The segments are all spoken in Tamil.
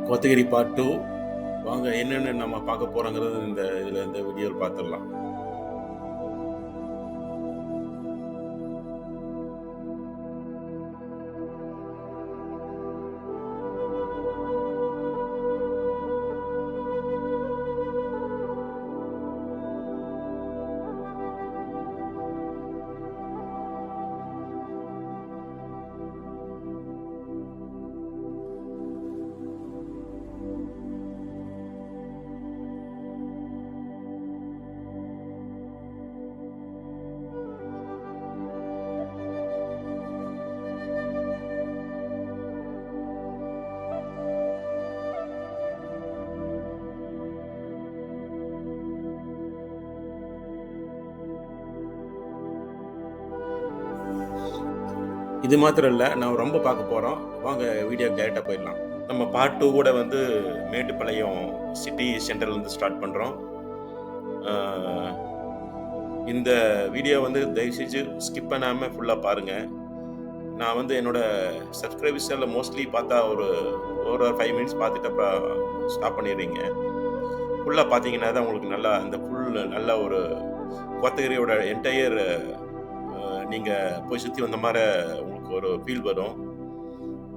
கோத்தகிரி பார்ட் 2 வாங்க என்னென்ன நம்ம பார்க்க போறோங்கிறது இந்த வீடியோவில் பார்த்துடலாம். இது மாத்திரம் இல்லை, நான் ரொம்ப பார்க்க போகிறோம். வாங்க வீடியோ டேரெக்டாக போயிடலாம். நம்ம பார்ட் 2 கூட வந்து மேட்டுப்பாளையம் சிட்டி சென்டர்லேருந்து ஸ்டார்ட் பண்ணுறோம். இந்த வீடியோ வந்து தயவுசெய்து ஸ்கிப் பண்ணாமல் ஃபுல்லாக பாருங்கள். நான் வந்து என்னோடய சப்ஸ்கிரைபர்ஸில் மோஸ்ட்லி பார்த்தா ஒரு 5 மினிட்ஸ் பார்த்துட்டு அப்புறம் ஸ்டாப் பண்ணிடுறீங்க. ஃபுல்லாக பார்த்தீங்கன்னா தான் உங்களுக்கு நல்லா அந்த நல்ல ஒரு கோத்தகிரியோட என்டையர் நீங்கள் போய் சுற்றி வந்த மாதிரி உங்களுக்கு ஒரு ஃபீல் வரும்.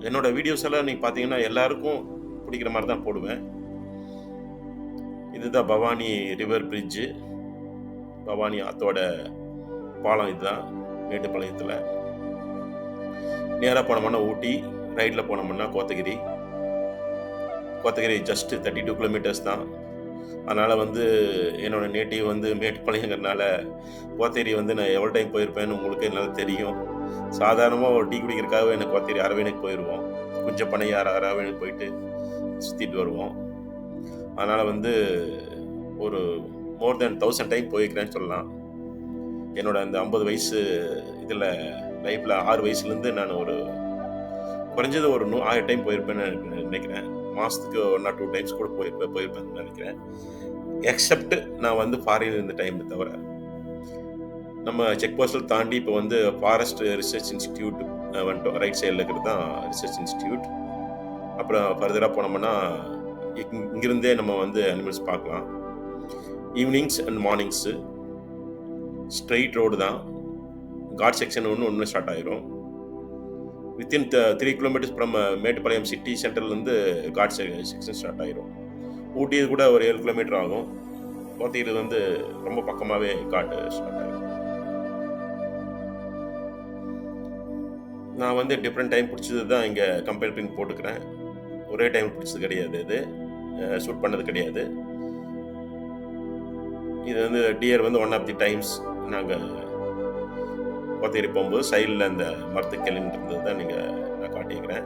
என்னோடய வீடியோஸ் எல்லாம் நீங்கள் பார்த்தீங்கன்னா எல்லாருக்கும் பிடிக்கிற மாதிரி தான் போடுவேன். இதுதான் பவானி ரிவர் பிரிட்ஜு, பவானி ஆற்றோட பாலம். இதுதான் மேட்டுப்பாளையத்தில். நேராக போனோம்னா ஊட்டி, ரைட்டில் போனோம்னா கோத்தகிரி ஜஸ்ட் 32 கிலோமீட்டர்ஸ் தான். அதனால் வந்து என்னோடய நேட்டிவ் வந்து மேட்டுப்பாளையங்கிறதுனால கோத்தகிரி வந்து நான் எவ்வளோ டைம் போயிருப்பேன்னு உங்களுக்கு என்னால் தெரியும். சாதாரணமாக ஒரு டீ குடிக்கிறதுக்காகவே எனக்கு கோத்தகிரி அரவேணுக்கு போயிடுவோம். குஞ்சப்பனை அரவேணுக்கு போயிட்டு சுற்றிட்டு வருவோம். அதனால் வந்து ஒரு மோர் தென் 1000 டைம் போயிருக்கிறேன்னு சொல்லலாம். என்னோட அந்த 50 வயசு இதில் லைஃப்பில் 6 வயசுலேருந்து நான் ஒரு குறைஞ்சது ஒரு 1000 டைம் போயிருப்பேன்னு நினைக்கிறேன். மாதத்துக்கு 1 or 2 டைம்ஸ் கூட போயிருப்பேன்னு நினைக்கிறேன். எக்ஸப்ட் நான் வந்து ஃபாரின் இருந்த டைம் தவிர. நம்ம செக் போஸ்டில் தாண்டி இப்போ வந்து ஃபாரஸ்ட் ரிசர்ச் இன்ஸ்டிடியூட் வந்துட்டோம். ரைட் சைடில் இருக்கிறது தான் ரிசர்ச் இன்ஸ்டிடியூட். அப்புறம் ஃபர்தராக போனோம்னா இங்கிருந்தே நம்ம வந்து அனிமல்ஸ் பார்க்கலாம். Evenings and mornings straight road தான். காட் செக்ஷன் ஒன்று ஸ்டார்ட் ஆயிரும். Within 3 kilometres from Mettupalayam city சென்டர்லேருந்து காட் செக்ஷன் ஸ்டார்ட் ஆயிரும். ஊட்டி கூட ஒரு 7 கிலோமீட்டர் ஆகும். கோத்தகிரி வந்து ரொம்ப பக்கமாகவே காட்டு ஸ்டார்ட் ஆகிடும். நான் வந்து டிஃப்ரெண்ட் டைம் பிடிச்சது தான் இங்கே கம்பேர் பண்ணி போட்டுக்கிறேன். ஒரே டைம் பிடிச்சது கிடையாது. இது ஷூட் பண்ணது கிடையாது. இது வந்து டியர் வந்து ஒன் ஆஃப் தி டைம்ஸ் நாங்கள் கோத்தகிரி போகும்போது சைடில் அந்த மரத்துக்கு இருந்தது தான் நான் காட்டியிருக்கிறேன்.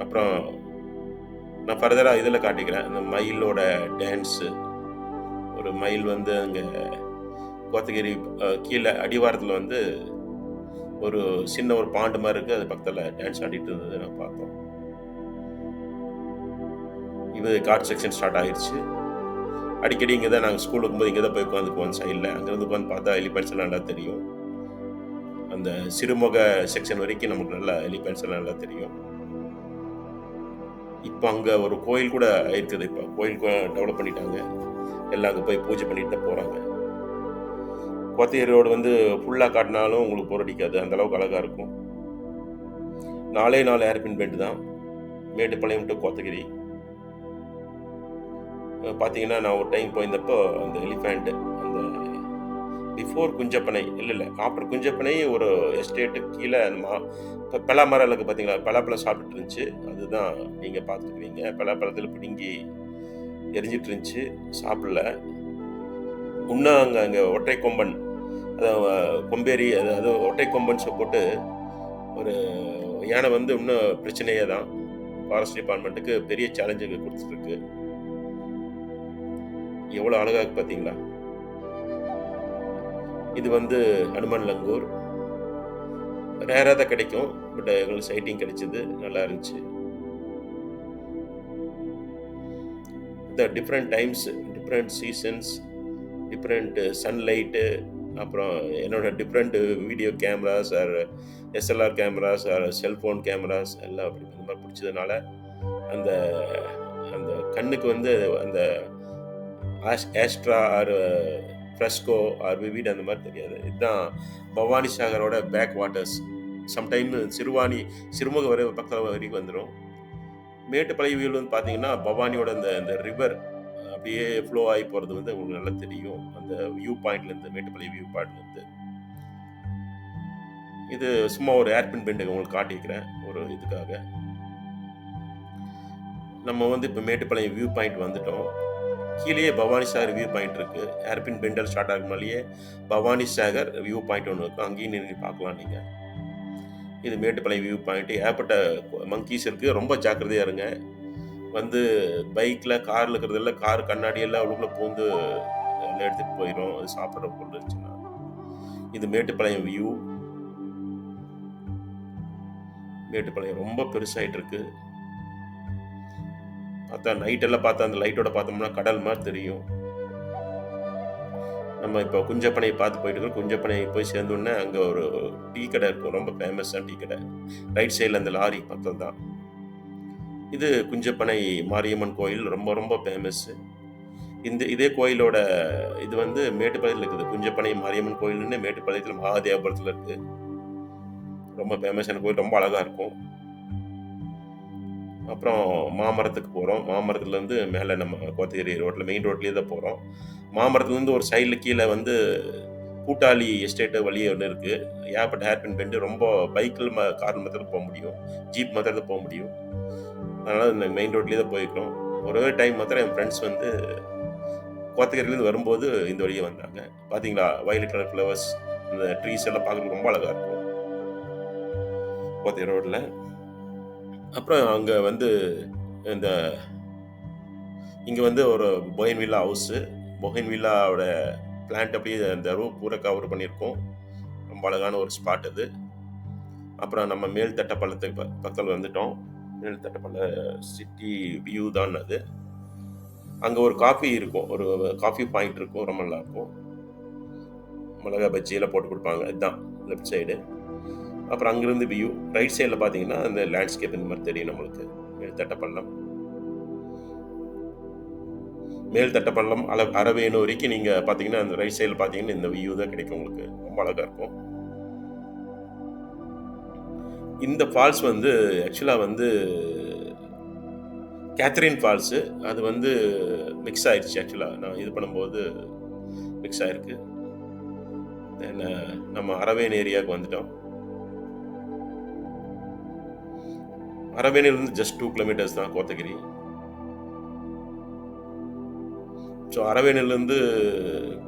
அப்புறம் நான் ஃபர்தராக இதில் காட்டிக்கிறேன். அந்த மயிலோட டான்ஸு. ஒரு மயில் வந்து அங்கே கோத்தகிரி கீழே அடிவாரத்தில் வந்து ஒரு சின்ன ஒரு பாண்டு மாதிரி இருக்குது. அது பக்கத்தில் டான்ஸ் ஆடிட்டு இருந்தது நான் பார்த்தோம். இது காட் செக்ஷன் ஸ்டார்ட் ஆகிடுச்சு. அடிக்கடி இங்கே தான் நாங்கள் ஸ்கூல் இருக்கும்போது இங்கே தான் போய் உட்காந்துக்குவோம் சைடில். அங்கேருந்து உட்காந்து பார்த்தா எலிஃபென்ட்ஸ் எல்லாம் நல்லா தெரியும். அந்த சிறுமுக செக்ஷன் வரைக்கும் நமக்கு நல்லா எலிஃபென்ட்ஸ் எல்லாம் நல்லா தெரியும். இப்போ அங்கே ஒரு கோயில் கூட இருக்குது. இப்போ கோயில் டெவலப் பண்ணிட்டாங்க. எல்லாம் அங்கே போய் பூஜை பண்ணிட்டு போகிறாங்க. கோத்தகிரி ரோடு வந்து ஃபுல்லாக காட்டினாலும் உங்களுக்கு போர் அடிக்காது. அந்தளவுக்கு அழகாக இருக்கும். 4 ஏர்பின் பெண்ட் தான் மேட்டுப்பாளையம் டு கோத்தகிரி. பார்த்தீங்கன்னா நான் ஒரு டைம் போயிருந்தப்போ அந்த எலிஃபெண்ட் அந்த பிஃபோர் குஞ்சப்பனை இல்லை ஆஃப்டர் குஞ்சப்பனை ஒரு எஸ்டேட்டு கீழே இப்போ பலாமரம் இருக்குது பார்த்தீங்களா, பலாப்பழம் சாப்பிட்டுட்டு இருந்துச்சு. அதுதான் நீங்கள் பார்த்துருக்குறீங்க. பலாப்பழத்தில் பிடுங்கி எரிஞ்சிட்டு இருந்துச்சு, சாப்பிடல. இன்னும் அங்கே ஒற்றை கொம்பன், அதாவது கொம்பேரி, அதாவது ஒற்றை கொம்பன் போட்டு ஒரு யானை வந்து இன்னும் பிரச்சனையே தான். ஃபாரஸ்ட் டிபார்ட்மெண்ட்டுக்கு பெரிய சேலஞ்சு கொடுத்துருக்கு. எவ்வளோ அழகாக பார்த்தீங்களா. இது வந்து ஹனுமான் லங்கூர். ரேராக தான் கிடைக்கும், பட் எங்களுக்கு சைட்டிங் கிடைச்சிது, நல்லா இருந்துச்சு. இந்த different times, different seasons, different sunlight, அப்புறம் என்னோட different video cameras R SLR cameras R cellphone cameras எல்லாம் அப்படி இந்த மாதிரி பிடிச்சதுனால அந்த அந்த கண்ணுக்கு வந்து அந்த ஆஸ்ட்ரா ஆர் ஃப்ரெஸ்கோ ஆர் விவிட் அந்த மாதிரி தெரியாது. இதுதான் பவானி சாகரோட பேக் வாட்டர்ஸ். சம்டைம் சிறுமுக வரை பக்கம் வரைக்கும் வந்துடும். மேட்டுப்பாளையம் வியூவில் வந்து பார்த்தீங்கன்னா பவானியோட அந்த அந்த ரிவர் அப்படியே ஃப்ளோ ஆகி போகிறது வந்து உங்களுக்கு நல்லா தெரியும். அந்த வியூ பாயிண்ட்லேருந்து மேட்டுப்பாளையம் வியூ பாயிண்ட்லேருந்து இது சும்மா ஒரு ஏர்பின் பெண்டுக்கு உங்களுக்கு காட்டிக்கிறேன் ஒரு இதுக்காக. நம்ம வந்து இப்போ மேட்டுப்பாளையம் வியூ பாயிண்ட் வந்துட்டோம். கீழேயே பவானி சாகர் வியூ பாயிண்ட் இருக்குது. ஏர்பின் பெண்டல் ஸ்டார்ட் ஆகுனாலேயே பவானி சாகர் வியூ பாயிண்ட் ஒன்று இருக்குது. அங்கேயும் நின்று பார்க்கலாம் நீங்கள். இது மேட்டுப்பாளையம் வியூ பாயிண்ட். ஏகப்பட்ட மங்கீஸ் இருக்குது. ரொம்ப ஜாக்கிரதையாக இருங்க. வந்து பைக்கில் காரில் இருக்கிறதில்ல, கார் கண்ணாடியெல்லாம் அவளுக்குள்ளே பூந்து எல்லாம் எடுத்துகிட்டு போயிடும். அது சாப்பிட்ற பொருள் இருந்துச்சுன்னா. இது மேட்டுப்பாளையம் வியூ. மேட்டுப்பாளையம் ரொம்ப பெருசாகிட்டு இருக்கு. பார்த்தா நைட்டெல்லாம் பார்த்தா அந்த லைட்டோட பார்த்தோம்னா கடல் மாதிரி தெரியும். நம்ம இப்போ குஞ்சப்பனை பார்த்து போயிட்டு இருக்கோம். குஞ்சப்பனை போய் சேர்ந்தோடனே அங்கே ஒரு டீ கடை இருக்கும். ரொம்ப ஃபேமஸான டீ கடை. ரைட் சைடில் அந்த லாரி பக்கம் தான். இது குஞ்சப்பனை மாரியம்மன் கோயில் ரொம்ப ரொம்ப ஃபேமஸ்ஸு. இதே கோயிலோட இது வந்து மேட்டுப்பாளையத்தில் இருக்குது. குஞ்சப்பனை மாரியம்மன் கோயில்னு மேட்டுப்பாளையத்தில் மகாதேவபுரத்தில் இருக்குது. ரொம்ப ஃபேமஸான கோயில். ரொம்ப அழகாக இருக்கும். அப்புறம் மாமரத்துக்கு போகிறோம். மாமரத்துலேருந்து மேலே நம்ம கோத்தகிரி ரோட்டில் மெயின் ரோட்லேயே தான் போகிறோம். மாமரத்துலேருந்து ஒரு சைடில் கீழே வந்து கூட்டாளி எஸ்டேட்டு வழி ஒன்று இருக்குது. ஏகப்பட்ட ஹேர்பின் பெண்டு. ரொம்ப பைக்கில் கார் மாத்திரம் போக முடியும், ஜீப் மாத்திரம் போக முடியும். அதனால் இந்த மெயின் ரோட்லேயே தான் போய்க்கிறோம். ஒரே டைம் மாத்திரம் என் ஃப்ரெண்ட்ஸ் வந்து கோத்தகிரிலேருந்து வரும்போது இந்த வழியே வந்தாங்க. பார்த்தீங்களா வயலட் கலர் ஃப்ளவர்ஸ், இந்த ட்ரீஸ் எல்லாம் பார்க்குறதுக்கு ரொம்ப அழகாக இருக்கும் கோத்தகிரி ரோட்டில். அப்புறம் அங்கே வந்து இந்த இங்கே வந்து ஒரு பொயின் வில்லா ஹவுஸு. பொயின் வில்லாவோட பிளான்ட் அப்படியே அந்த ரூப் பூரா கவர் பண்ணியிருக்கோம். ரொம்ப அழகான ஒரு ஸ்பாட் அது. அப்புறம் நம்ம மேல்தட்ட பள்ளத்துக்கு பக்கத்தில் வந்துட்டோம். மேல்தட்ட பள்ள சிட்டி வியூ தான் அது. அங்கே ஒரு காஃபி இருக்கும், ஒரு காஃபி பாயிண்ட் இருக்கும். ரொம்ப நல்லாயிருக்கும். மிளகா பஜ்ஜியெல்லாம் போட்டு கொடுப்பாங்க. இதுதான் லெஃப்ட் சைடு. அப்புறம் அங்கேருந்து வியூ ரைட் சைடில் பார்த்தீங்கன்னா அந்த லேண்ட்ஸ்கேப் இந்த மாதிரி தெரியும் நம்மளுக்கு. மேல்தட்டப்பள்ளம் மேல்தட்டப்பள்ளம் அரவேணு வரைக்கும் நீங்கள் பார்த்தீங்கன்னா அந்த ரைட் சைடில் பார்த்தீங்கன்னா இந்த வியூ தான் கிடைக்கும் உங்களுக்கு. ரொம்ப அழகாக இருக்கும். இந்த ஃபால்ஸ் வந்து ஆக்சுவலாக வந்து கேத்ரின் ஃபால்ஸு. அது வந்து மிக்ஸ் ஆயிடுச்சு. ஆக்சுவலாக நான் இது பண்ணும்போது மிக்ஸ் ஆயிருக்கு. தென் நம்ம அரவேணு ஏரியாவுக்கு வந்துட்டோம். அரவேணிலிருந்து ஜஸ்ட் 2 கிலோமீட்டர்ஸ் தான் கோத்தகிரி. ஸோ அரவேணிலேருந்து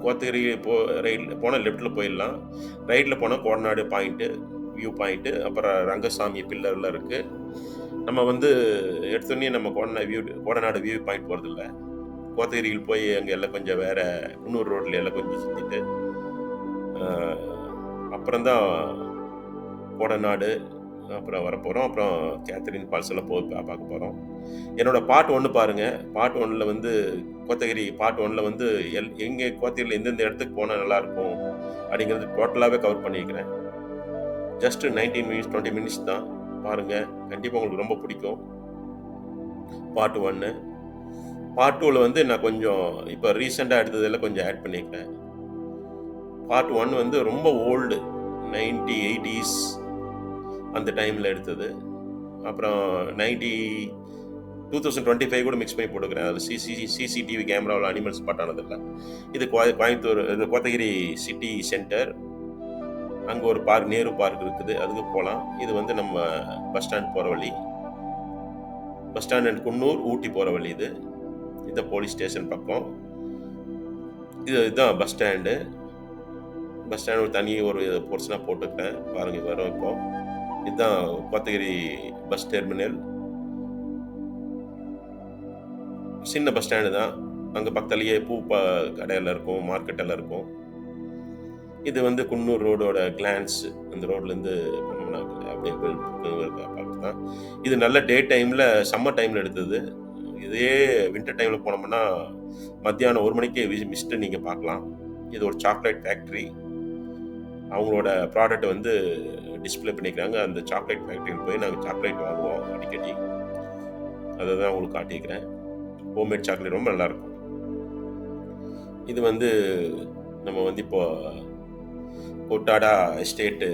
கோத்தகிரி ரைட்டில் போனால் லெஃப்ட்டில் போயிடலாம். ரைட்டில் போனால் கோடநாடு பாயிண்ட்டு வியூ பாயிண்ட்டு, அப்புறம் ரங்கசாமி பில்லரில் இருக்குது. நம்ம வந்து எடுத்தோடனே நம்ம கோடநாடு வியூ பாயிண்ட் போகிறதில்ல. கோத்தகிரியில் போய் அங்கே எல்லாம் கொஞ்சம் வேறு குன்னூர் ரோட்டில் எல்லாம் கொஞ்சம் சுற்றிட்டு அப்புறம்தான் கோடநாடு அப்புறம் வரப்போகிறோம். அப்புறம் கேத்ரின் ஃபால்ஸ் எல்லாம் போய் பார்க்க போகிறோம். என்னோட பார்ட் 1 பாருங்கள். பார்ட் 1ல் வந்து கோத்தகிரி பார்ட் 1ல் வந்து எங்கே கோத்தகிரியில் எந்தெந்த இடத்துக்கு போனால் நல்லாயிருக்கும் அப்படிங்கிறது டோட்டலாகவே கவர் பண்ணியிருக்கிறேன். ஜஸ்ட்டு 19 மினிட்ஸ் 20 மினிட்ஸ் தான். பாருங்கள், கண்டிப்பாக உங்களுக்கு ரொம்ப பிடிக்கும். பார்ட் 1. பார்ட் 2வில் வந்து நான் கொஞ்சம் இப்போ ரீசெண்டாக எடுத்ததெல்லாம் கொஞ்சம் ஆட் பண்ணியிருக்கிறேன். பார்ட் 1 வந்து ரொம்ப ஓல்டு 1980s அந்த டைமில் எடுத்தது. அப்புறம் 2025 கூட மிக்ஸ் பண்ணி போட்டுக்கிறேன். அது சிசிடிவி கேமராவில் அனிமல்ஸ் ஸ்பாட் ஆனதில்லை. இது கோயம்புத்தூர், இது கோத்தகிரி சிட்டி சென்டர். அங்கே ஒரு பார்க், நேரு பார்க் இருக்குது, அதுக்கு போகலாம். இது வந்து நம்ம பஸ் ஸ்டாண்ட் போகிற வழி. பஸ் ஸ்டாண்ட் அண்ட் குன்னூர் ஊட்டி போகிற வழி இது. இந்த போலீஸ் ஸ்டேஷன் பக்கம். இதுதான் பஸ் ஸ்டாண்டு. பஸ் ஸ்டாண்ட் ஒரு தனி ஒரு போர்ஷனாக போட்டுக்கிறேன். பாருங்கள் வரும். இப்போ இதுதான் கோத்தகிரி பஸ் டெர்மினல். சின்ன பஸ் ஸ்டாண்டு தான். அங்கே பக்கத்துலேயே பூ கடையில் இருக்கும், மார்க்கெட்டெல்லாம் இருக்கும். இது வந்து குன்னூர் ரோடோட கிளான்ஸ். அந்த ரோட்லேருந்து அப்படியே பார்க்குறது தான். இது நல்ல டே டைமில், சம்மர் டைமில் எடுத்தது. இதே வின்டர் டைமில் போனோம்னா மத்தியானம் 1 மணிக்கே மிஸ்ட்டு நீங்கள் பார்க்கலாம். இது ஒரு சாக்லேட் ஃபேக்ட்ரி. அவங்களோட ப்ராடக்ட்ட வந்து டிஸ்ப்ளே பண்ணியிருக்காங்க. அந்த சாக்லேட் ஃபேக்டரிக்கு போய் நாங்க சாக்லேட் வாங்குவோம் அடிக்கடி. அத தான் உங்களுக்கு காட்டியிருக்கிறேன். ஹோம்மேட் சாக்லேட் ரொம்ப நல்லாயிருக்கும். இது வந்து நம்ம வந்து இப்போ கொட்டாடா எஸ்டேட்டு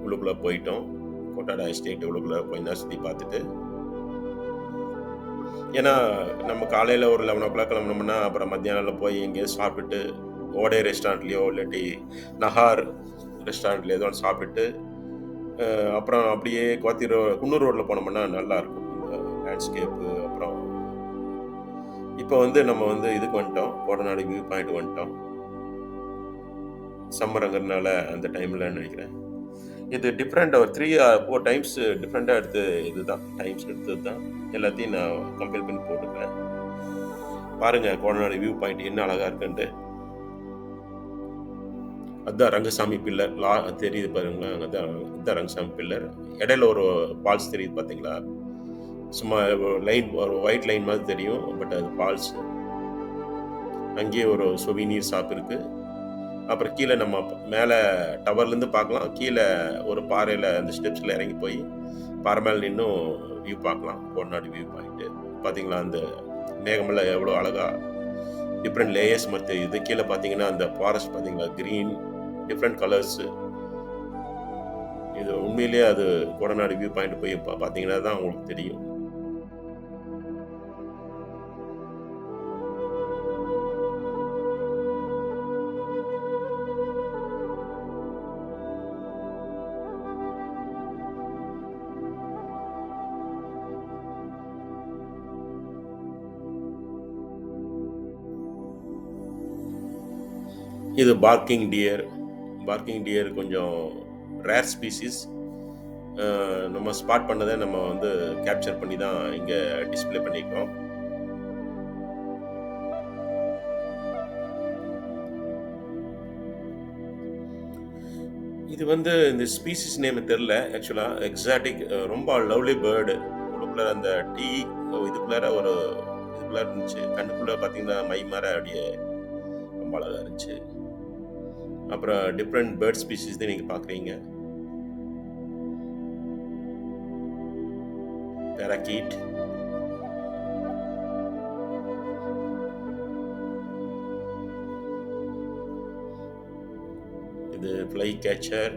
உள்ளுக்குள்ள போயிட்டோம். கொட்டாடா எஸ்டேட் உள்ளுக்குள்ள கொஞ்ச நேரம் சுத்தி பார்த்துட்டு, ஏன்னா நம்ம காலையில ஒரு 11:00 கிளம்புனோம்னா, அப்புறம் மத்தியானம்ல போய் எங்கேயாவது சாப்பிட்டுட்டு, ஓடே ரெஸ்டாரண்ட்லயோ இல்லாட்டி நஹார் ரெஸ்டாரண்ட்ல ஏதோ ஒண்ணு சாப்பிட்டுட்டு, அப்புறம் அப்படியே குன்னூர் ரோட்ல போனோம்னா நல்லாயிருக்கும். இந்த லேண்ட்ஸ்கேப்பு அப்புறம் இப்போ வந்து நம்ம வந்து இதுக்கு வந்துட்டோம். கோடநாடு வியூ பாயிண்ட் வந்துட்டோம். சம்மர்ங்கிறதுனால அந்த டைம்ல நினைக்கிறேன். இது டிஃப்ரெண்ட் ஒரு 3 ஆர் 4 டைம்ஸ் டிஃப்ரெண்ட்டா எடுத்து இதுதான் டைம்ஸ் எடுத்தது தான். எல்லாத்தையும் நான் கம்பேர் பண்ணி போட்டுக்கிறேன். பாருங்க கோடநாடு வியூ பாயிண்ட் என்ன அழகா இருக்குன்ட்டு. அதான் ரங்கசாமி பில்லர் தெரியுது பாருங்களேன். அதான் ரங்கசாமி பில்லர். இடையில ஒரு ஃபால்ஸ் தெரியுது பார்த்தீங்களா? சும்மா ஒரு ஒயிட் லைன் மாதிரி தெரியும். பட் அது ஃபால்ஸ். அங்கேயே ஒரு சொவினீர் ஷாப் இருக்கு. அப்புறம் கீழே நம்ம மேலே டவர்லேருந்து பார்க்கலாம். கீழே ஒரு பாறையில் அந்த ஸ்டெப்ஸில் இறங்கி போய் பாறை மேலே நின்னும் வியூ பார்க்கலாம். Kodanad view point. பார்த்தீங்களா அந்த மேகமெல்லாம் எவ்வளோ அழகா டிஃப்ரெண்ட் லேயர்ஸ் மாதிரி தெரியுது. கீழே பார்த்தீங்கன்னா அந்த ஃபாரஸ்ட் பார்த்தீங்களா கிரீன் டிஃப்ரெண்ட் கலர்ஸு. இது உண்மையிலேயே அது கோடநாடு வியூ பாயிண்ட் போய் பார்த்தீங்கன்னா தான் உங்களுக்கு தெரியும். இது பார்க்கிங் டியர். பார்க்கிங் டியர் கொஞ்சம் ரேர் ஸ்பீசிஸ். நம்ம ஸ்பாட் பண்ணதை நம்ம வந்து கேப்சர் பண்ணி தான் இங்கே டிஸ்ப்ளே பண்ணியிருக்கோம். இது வந்து இந்த ஸ்பீசிஸ் நேம் தெரில ஆக்சுவலாக. எக்ஸாட்டிக் ரொம்ப லவ்லி பேர்டு. உள்ளுக்குள்ள அந்த இதுக்குள்ளார ஒரு இதுக்குள்ளார இருந்துச்சு. கண்ணுக்குள்ளே பார்த்தீங்கன்னா மை மாதிரி அப்படியே ரொம்ப அழகாக இருந்துச்சு. அப்புறம் டிஃப்ரெண்ட் பேர்ட் ஸ்பீசிஸ் தான் நீங்கள் பார்க்குறீங்க. பேராகீட், இது ஃப்ளை கேச்சர்,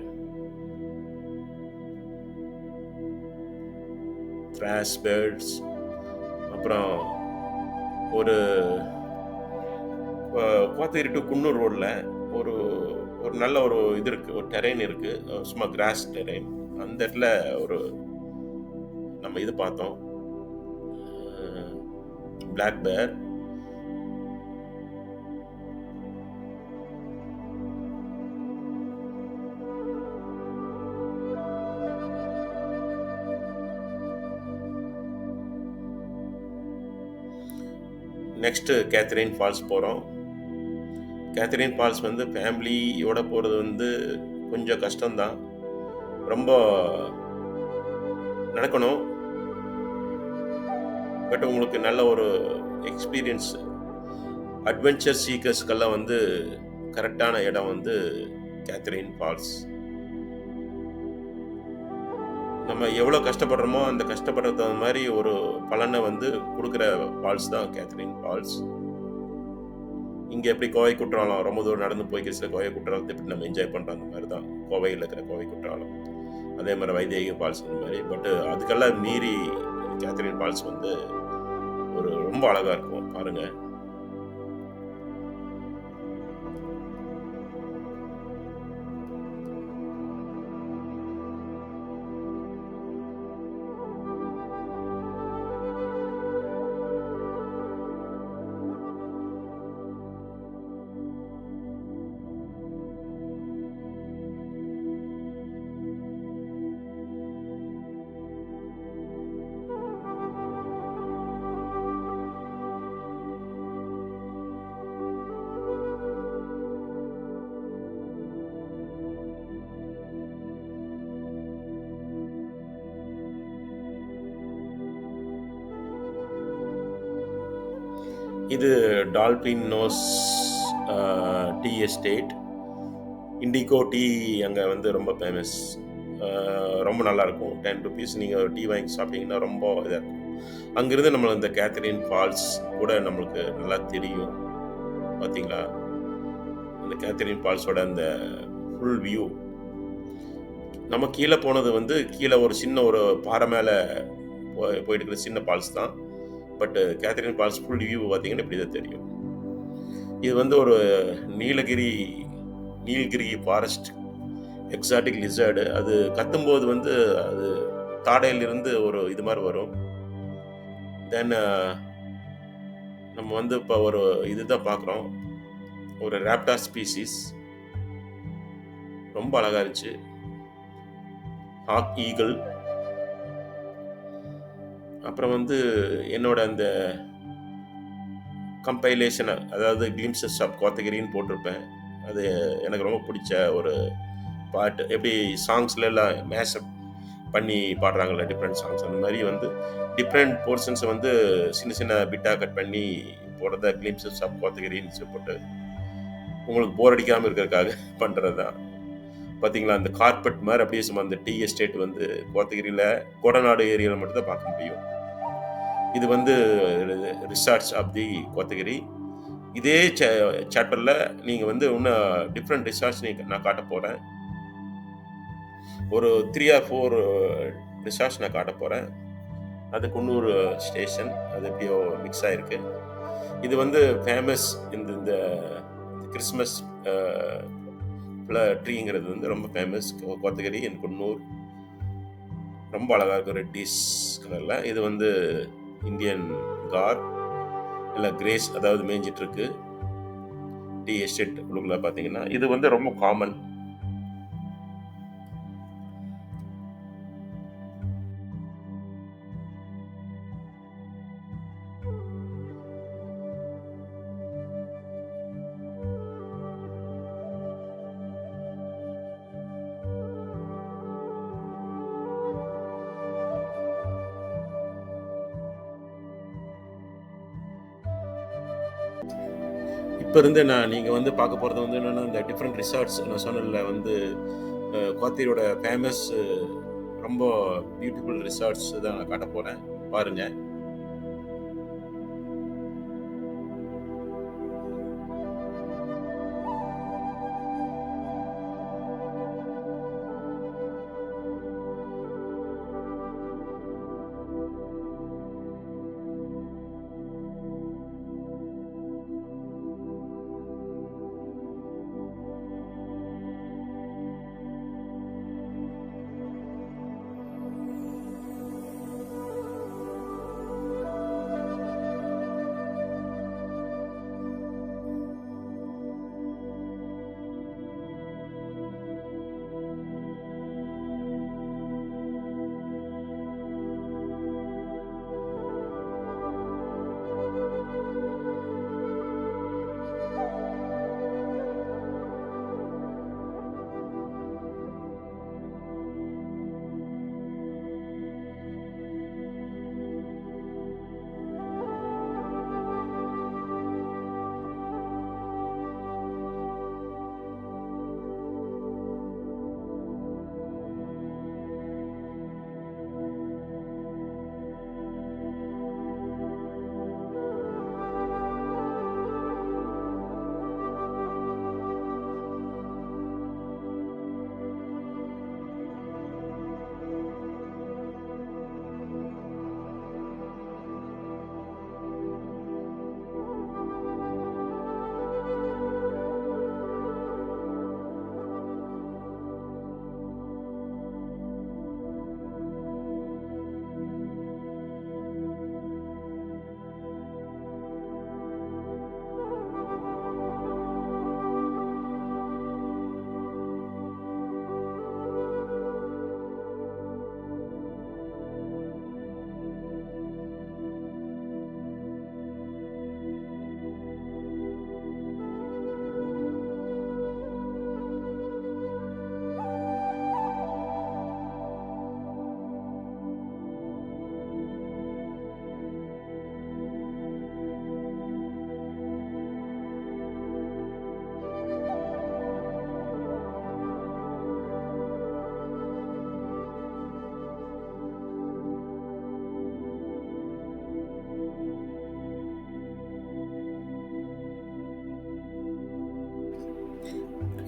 த்ராஷ் பேர்ட்ஸ். அப்புறம் ஒரு கோத்தகிரி டு குன்னூர் ரோடில் ஒரு ஒரு நல்ல ஒரு இது இருக்குது, ஒரு டெரெயின் இருக்குது, சும்மா கிராஸ் டெரெயின். அந்த இடத்துல ஒரு நம்ம இது பார்த்தோம், பிளாக் பேர். நெக்ஸ்ட்டு கேத்தரின் ஃபால்ஸ் போகிறோம். கேத்தரின் ஃபால்ஸ் வந்து ஃபேமிலியோட போகிறது வந்து கொஞ்சம் கஷ்டம்தான். ரொம்ப நடக்கணும். பட் உங்களுக்கு நல்ல ஒரு எக்ஸ்பீரியன்ஸ். அட்வென்ச்சர் சீக்கர்ஸ்க்கெல்லாம் வந்து கரெக்டான இடம் வந்து கேத்தரின் ஃபால்ஸ். நம்ம எவ்வளோ கஷ்டப்படுறோமோ அந்த கஷ்டப்படுறது தகுந்த மாதிரி ஒரு பலனை வந்து கொடுக்குற ஃபால்ஸ் தான் கேத்தரின் ஃபால்ஸ். இங்கே எப்படி கோவை குற்றாலம் ரொம்ப தூரம் நடந்து போய் சில கோவை குற்றாலத்தை எப்படி நம்ம என்ஜாய் பண்ணுறோம், அந்த மாதிரி தான் கோவையில் இருக்கிற கோவை குற்றாலம். அதே மாதிரி வைதேகி ஃபால்ஸ் அந்த மாதிரி. பட்டு அதுக்கெல்லாம் மீறி கேத்தரின் ஃபால்ஸ் வந்து ஒரு ரொம்ப அழகாக இருக்கும். பாருங்கள். இது dolphin nose tea estate. Indigo tea அங்கே வந்து ரொம்ப ஃபேமஸ். ரொம்ப நல்லாயிருக்கும். ₹10 நீங்கள் டீ வாங்கி சாப்பிட்டீங்கன்னா ரொம்ப இதா இருக்கும். அங்கேருந்து நம்ம இந்த கேத்தரின் ஃபால்ஸ் கூட நம்மளுக்கு நல்லா தெரியும். பார்த்தீங்களா? அந்த கேத்தரின் ஃபால்ஸோட அந்த ஃபுல் வியூ. நம்ம கீழ போனது வந்து கீழ ஒரு சின்ன ஒரு பாறை மேல போயிட்டு இருக்கிற சின்ன ஃபால்ஸ் தான். But Catherine falls full view பார்த்தீங்கன்னா இப்படி தான் தெரியும். இது வந்து ஒரு Nilgiri Nilgiri forest exotic lizard. அது கத்தும்போது வந்து அது தாடையிலிருந்து ஒரு இது மாரி வரும். தென் நம்ம வந்து இப்ப ஒரு இதுதான் பார்க்குறோம். ஒரு ராப்டார் ஸ்பீசிஸ். ரொம்ப அழகா இருந்துச்சு. Hawk eagle. அப்புறம் வந்து என்னோட அந்த கம்பைலேஷன் அதாவது கிளிம்சஸ் ஆஃப் கோத்தகிரின்னு போட்டிருப்பேன். அது எனக்கு ரொம்ப பிடிச்ச ஒரு பாட்டு. எப்படி சாங்ஸ்லலாம் மேஷப் பண்ணி பாடுறாங்கல்ல டிஃப்ரெண்ட் சாங்ஸ். அந்த மாரி வந்து டிஃப்ரெண்ட் போர்ஷன்ஸ வந்து சின்ன சின்ன பிட்டா கட் பண்ணி போடுறத கிளிம்சஸ் ஆஃப் கோத்தகிரின்னு போட்டு உங்களுக்கு போர் அடிக்காம இருக்கிறதுக்காக பண்றது தான். பார்த்தீங்களா, அந்த கார்பெட் மாரி அப்படியே சும்மா அந்த டீ எஸ்டேட் வந்து கோத்தகிரியில கொடநாடு ஏரியால மட்டும் தான் பார்க்க முடியும். இது வந்து ரிசார்ட்ஸ் ஆஃப் தி கோத்தகிரி. இதே சாப்டர்ல நீங்க வந்து இன்னும் டிஃப்ரெண்ட் ரிசார்ட்ஸ் நான் காட்டப் போறேன். ஒரு 3 ஆர் 4 ரிசார்ட்ஸ் நான் காட்டப் போறேன். அது குன்னூர் ஸ்டேஷன். அது எப்படியோ மிக்ஸ் ஆயிருக்கு. இது வந்து ஃபேமஸ் இந்த இந்த கிறிஸ்மஸ் அ ட்ரீங்கிறது வந்து ரொம்ப ஃபேமஸ். கோத்தகிரி அண்ட் குன்னூர். ரொம்ப அழகா இருக்கும் ரெட்டிஷ் கலர்ல. இது வந்து இந்தியன் கார் இல்ல கிரேஸ் அதாவது மேய்ஞ்சிட்டு இருக்கு. டீ எஸ்டேட் உள்ளுக்குள்ள பார்த்தீங்கன்னா, இது வந்து ரொம்ப காமன். இப்ப இருந்து நீங்க வந்து பார்க்க போறது வந்து என்னன்னா, இந்த டிஃபரெண்ட் ரிசார்ட்ஸ் நான் சொன்னேன்ல வந்து கோத்தகிரியோட ஃபேமஸ் ரொம்ப பியூட்டிஃபுல் ரிசார்ட்ஸ் தான் நான் காட்டப் போறேன். பாருங்க.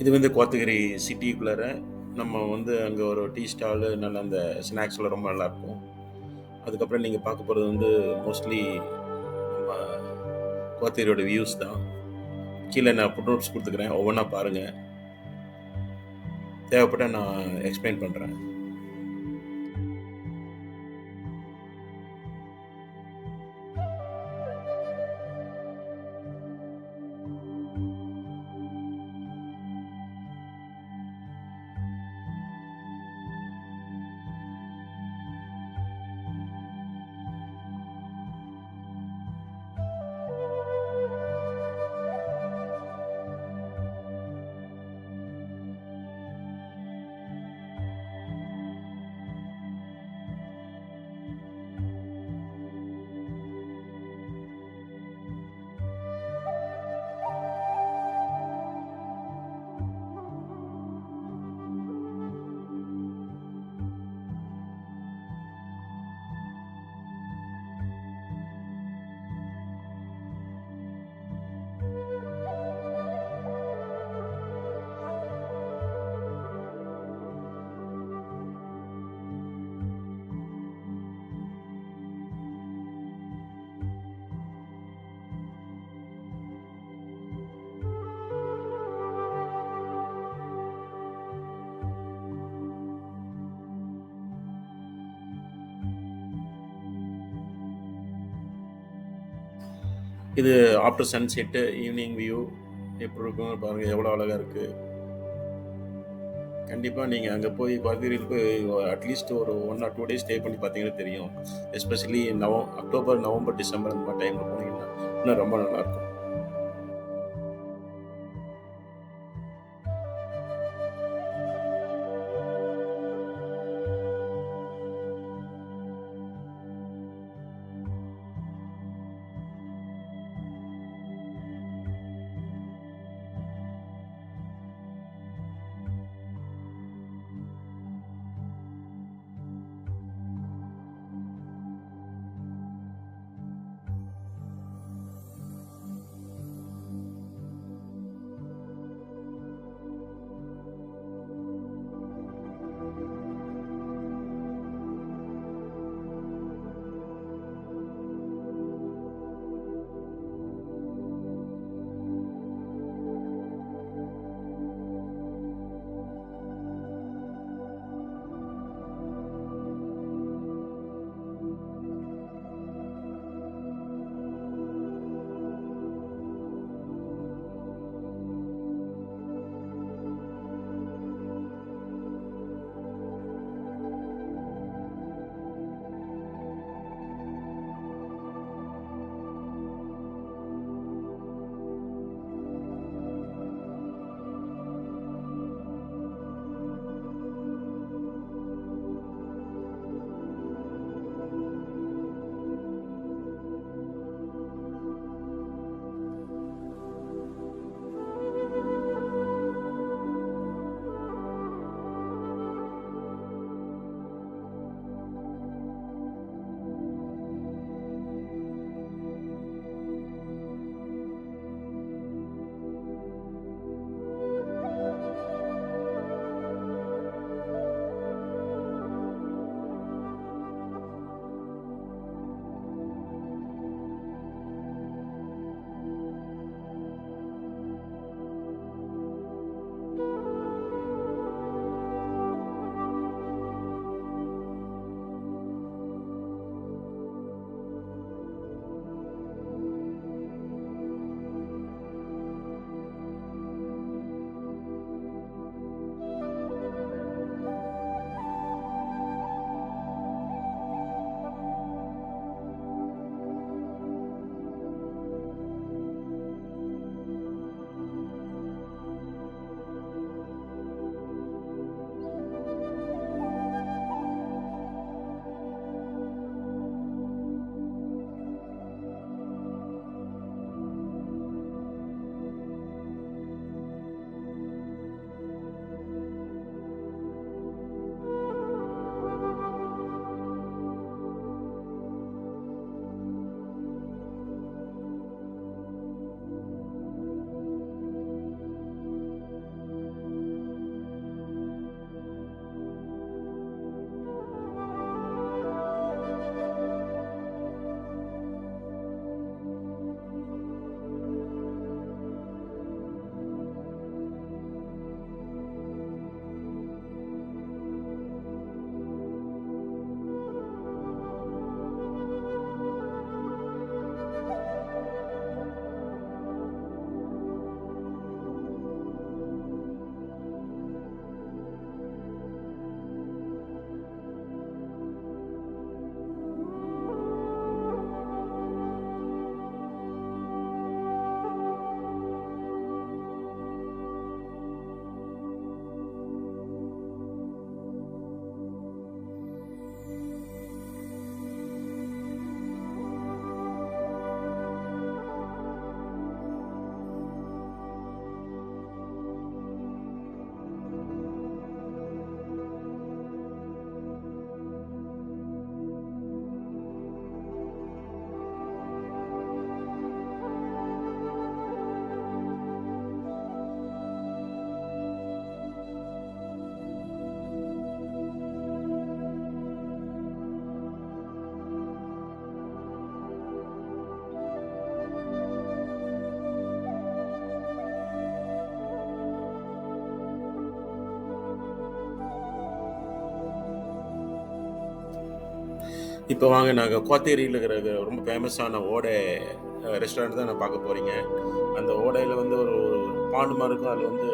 இது வந்து கோத்தகிரி சிட்டிக்குள்ளார நம்ம வந்து அங்க ஒரு டீ ஸ்டாலு, நல்ல அந்த ஸ்நாக்ஸ்லாம் ரொம்ப நல்லாயிருக்கும். அதுக்கப்புறம் நீங்க பார்க்க போறது வந்து மோஸ்ட்லி நம்ம கோத்தகிரியோட வியூஸ் தான். கீழ நான் ஃபுட் நோட்ஸ் குடுத்துக்கிறேன். ஒவ்வொன்னா பாருங்க. தேவைப்பட்டா நான் எக்ஸ்பிளைன் பண்றேன். இது ஆஃப்டர் சன்செட்டு, ஈவினிங் வியூ எப்படி இருக்கும்னு பாருங்க. எவ்வளோ அழகா இருக்கு. கண்டிப்பா நீங்க அங்க போய் கோத்தகிரில போய் அட்லீஸ்ட் ஒரு 1 ஆர் 2 டேஸ் ஸ்டே பண்ணி பார்த்தீங்கன்னா தெரியும். எஸ்பெஷலி அக்டோபர், நவம்பர், டிசம்பர் அந்த மாரி டைம்ல போனீங்கன்னா, இன்னும் ரொம்ப நல்லாயிருக்கும். இப்போ வாங்க நாங்க கோத்தேரியில இருக்கிற ரொம்ப ஃபேமஸான ஓடை ரெஸ்டாரண்ட் தான் நான் பார்க்க போறீங்க. அந்த ஓடையில வந்து ஒரு பாண்ட் மாரி இருக்கும். அதுல வந்து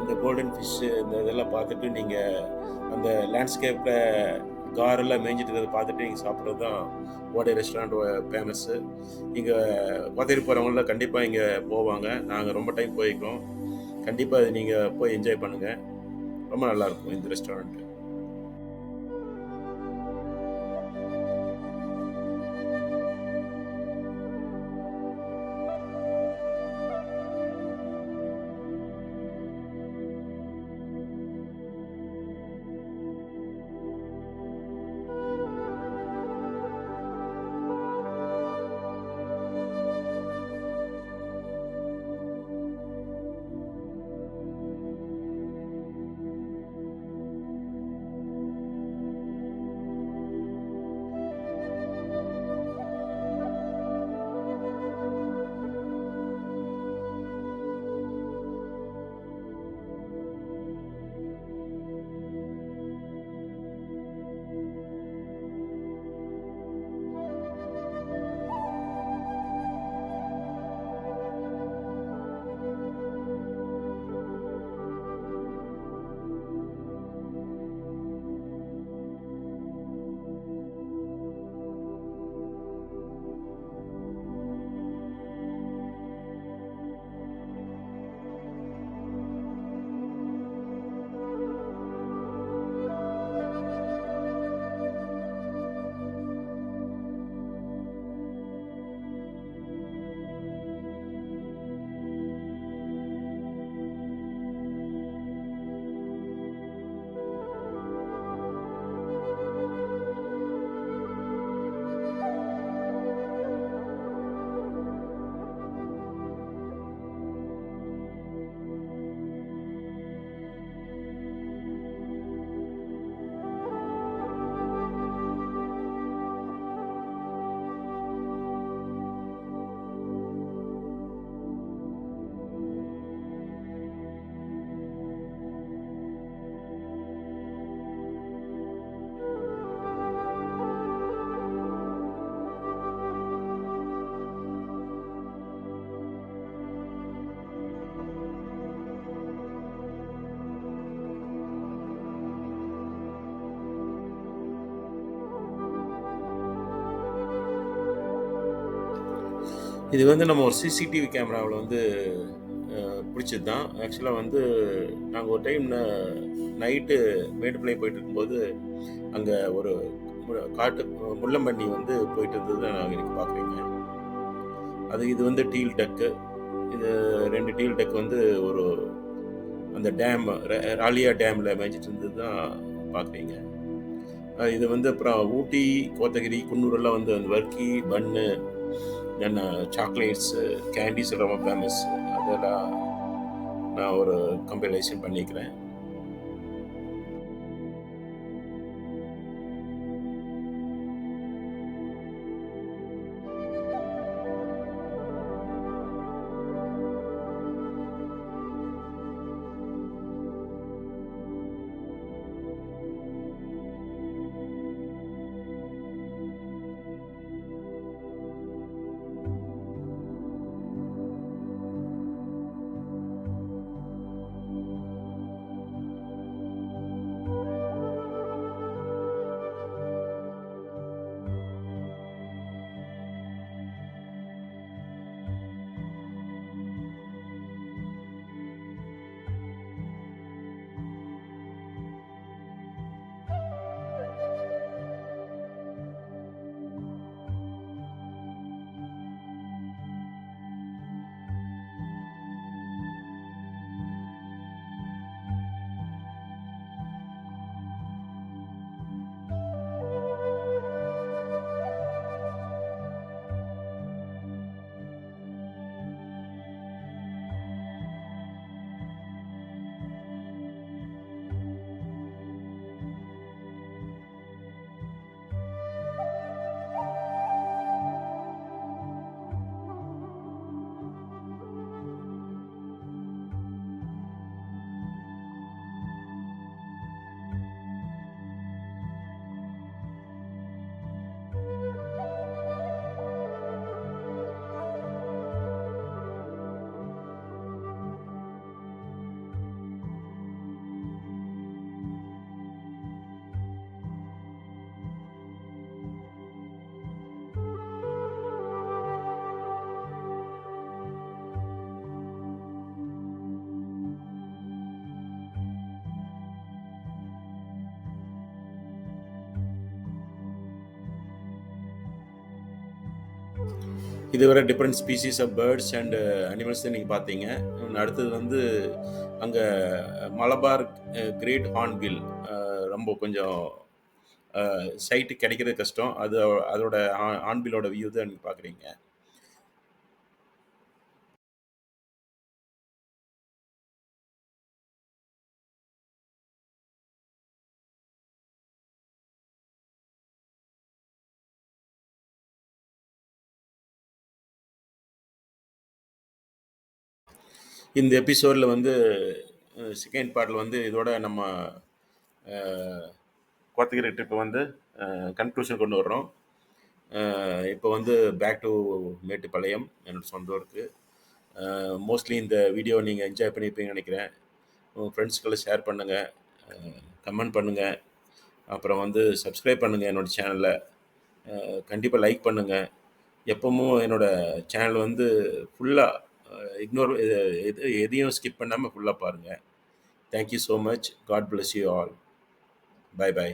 இந்த கோல்டன் ஃபிஷ்ஷு இந்த இதெல்லாம் பார்த்துட்டு நீங்க அந்த லேண்ட்ஸ்கேப்ல காரெல்லாம் மேய்ஞ்சிட்டு இருக்கிறத பார்த்துட்டு நீங்க சாப்பிடுறது தான் ஓடை ரெஸ்டாரண்ட் ஃபேமஸ்ஸு. இங்க கோத்தேரி போறவங்கலாம் கண்டிப்பா இங்க போவாங்க. நாங்க ரொம்ப டைம் போயிருக்கோம். கண்டிப்பா இத நீங்க போய் என்ஜாய் பண்ணுங்க. ரொம்ப நல்லாருக்கும் இந்த ரெஸ்டாரண்ட். இது வந்து நம்ம ஒரு சிசிடிவி கேமராவுல வந்து பிடிச்சது தான். ஆக்சுவலா வந்து நாங்க ஒரு டைம் நைட்டு மேட்டுப்பாளையம் போயிட்டு இருக்கும்போது, அங்க ஒரு காட்டு முள்ளம்பன்னி வந்து போயிட்டு இருந்தத நாங்க இன்னைக்கு பார்க்குறீங்க. இது வந்து டீல் டக்கு. இது 2 டீல் டக் வந்து ஒரு அந்த டேம் ராலியா டேம்ல மேய்ஞ்சிட்டு இருந்தது தான் பார்க்குறீங்க. இது வந்து அப்புறம் ஊட்டி, கோத்தகிரி, குன்னூர்லாம் வந்து அந்த வர்க்கி, பன்னு, தென் சாக்லேட்ஸு, கேண்டீஸ் ரொம்ப ஃபேமஸ். அதெல்லாம் நான் ஒரு கம்பைலேஷன் பண்ணிக்கிறேன். இதுவரை different species of birds and animals நீங்க பார்த்தீங்க. அடுத்தது வந்து அங்க மலபார் கிரேட் ஹார்ன்பில் ரொம்ப கொஞ்சம் சைட் கிடைக்கிறது கஷ்டம். அது அதோட ஹார்ன்பிலோட வியூ தான் நீங்க பார்க்குறீங்க. இந்த எபிசோட்ல வந்து செகண்ட் பார்ட்ல வந்து இதோட நம்ம அ கோத்தகிரி ட்ரிப் வந்து கன்க்ளூஷன் கொண்டு வர்றோம். இப்போ வந்து பேக் டு மேட்டுப்பாளையம் என்னோட சொந்த ஊருக்கு. மோஸ்ட்லி இந்த வீடியோ நீங்கள் என்ஜாய் பண்ணியிருப்பீங்கன்னு நினைக்கிறேன். உங்கள் ஃப்ரெண்ட்ஸ்க்கெல்லாம் ஷேர் பண்ணுங்கள், கமெண்ட் பண்ணுங்கள், அப்புறம் வந்து சப்ஸ்கிரைப் பண்ணுங்கள் என்னோட சேனலை. கண்டிப்பாக லைக் பண்ணுங்கள். எப்பவும் என்னோட சேனல் வந்து ஃபுல்லாக இக்னோர் எதையும் ஸ்கிப் பண்ணாமல் ஃபுல்லாக பாருங்கள். Thank you so much. God bless you all. Bye by.